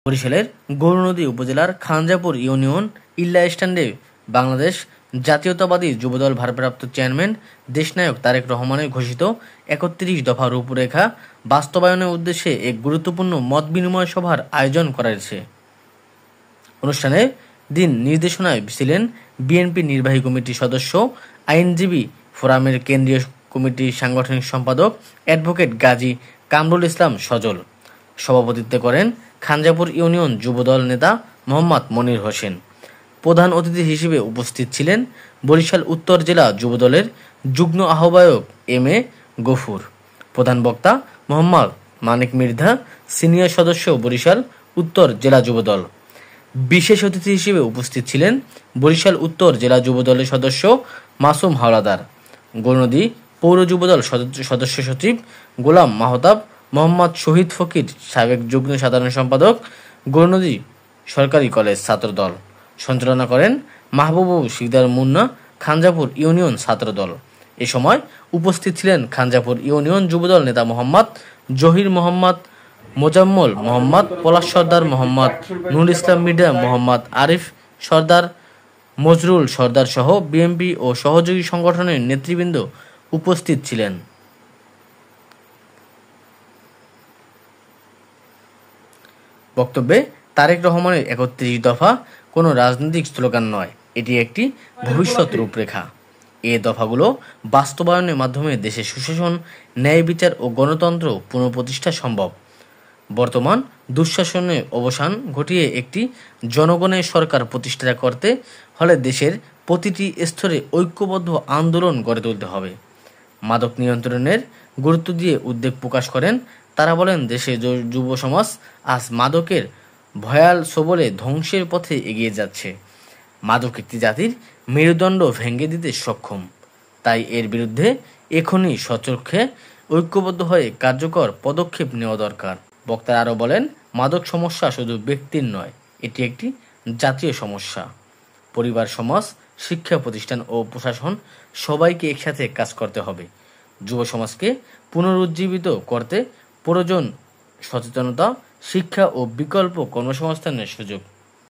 বরিশালের গৌরনদী উপজেলার খানজাপুর ইউনিয়ন ইল্লা স্ট্যান্ডে বাংলাদেশ জাতীয়তাবাদী যুবদল ভারপ্রাপ্ত চেয়ারম্যান দেশনায়ক তারেক রহমানের ঘোষিত ৩১ দফা রূপরেখা বাস্তবায়নের উদ্দেশ্যে এক গুরুত্বপূর্ণ মত বিনিময় সভার আয়োজন করা হয়েছে। অনুষ্ঠানে দিন নির্দেশনায় ছিলেন বিএনপি নির্বাহী কমিটির সদস্য, আইনজীবী ফোরামের কেন্দ্রীয় কমিটির সাংগঠনিক সম্পাদক অ্যাডভোকেট গাজী কামরুল ইসলাম সজল। সভাপতিত্ব করেন খানজাপুর ইউনিয়ন যুবদল নেতা মোহাম্মদ মনির হোসেন। প্রধান অতিথি হিসেবে উপস্থিত ছিলেন বরিশাল উত্তর জেলা যুবদলের যুগ্ম আহ্বায়ক এম এ গফুর। প্রধান বক্তা মোহাম্মদ মানিক মির্ধা, সিনিয়র সদস্য বরিশাল উত্তর জেলা যুবদল। বিশেষ অতিথি হিসেবে উপস্থিত ছিলেন বরিশাল উত্তর জেলা যুবদলের সদস্য মাসুম হাওলাদার, গৌরনদী পৌর যুবদল সদস্য সচিব গোলাম মাহতাব, মোহাম্মদ শহীদ ফকির সাবেক যুগ্ম সাধারণ সম্পাদক, গৌরনদী সরকারি কলেজ ছাত্রদল। সঞ্চালনা করেন মাহবুব শিকদার মুন্না, খানজাপুর ইউনিয়ন ছাত্রদল। এ সময় উপস্থিত ছিলেন খানজাপুর ইউনিয়ন যুবদল নেতা মোহাম্মদ জহির, মোহাম্মদ মোজাম্মল, মোহাম্মদ পলাশ সর্দার, মোহাম্মদ নুরুল ইসলাম মির্জা, মোহাম্মদ আরিফ সর্দার, মজরুল সর্দার সহ বিএনপি ও সহযোগী সংগঠনের নেতৃবৃন্দ উপস্থিত ছিলেন। বক্তব্যে তারেক রহমানের ৩১ দফা কোনো রাজনৈতিক স্লোগান নয়, এটি একটি ভবিষ্যৎ রূপরেখা। এ দফাগুলো বাস্তবায়নের মাধ্যমে দেশে সুশাসন, ন্যায় বিচার ও গণতন্ত্র পুনঃপ্রতিষ্ঠা সম্ভব। বর্তমান দুঃশাসনের অবসান ঘটিয়ে একটি জনগণের সরকার প্রতিষ্ঠা করতে হলে দেশের প্রতিটি স্তরে ঐক্যবদ্ধ আন্দোলন গড়ে তুলতে হবে। মাদক নিয়ন্ত্রণের গুরুত্ব দিয়ে উদ্বেগ প্রকাশ করেন তারা। বলেন, দেশের যুব সমাজ আজ মাদকের ভয়াল ছোবলে ধ্বংসের পথে এগিয়ে যাচ্ছে। মাদক একটি জাতির মেরুদণ্ড ভেঙে দিতে সক্ষম, তাই এর বিরুদ্ধে এখনই সচক্ষে ঐক্যবদ্ধ হয়ে কার্যকর পদক্ষেপ নেওয়া দরকার। বক্তারা আরও বলেন, মাদক সমস্যা শুধু ব্যক্তির নয়, এটি একটি জাতীয় সমস্যা। পরিবার, সমাজ, শিক্ষা প্রতিষ্ঠান ও প্রশাসন সবাইকে একসাথে কাজ করতে হবে। যুব সমাজকে পুনরুজ্জীবিত করতে প্রয়োজন সচেতনতা, শিক্ষা ও বিকল্প কর্মসংস্থানের সুযোগ।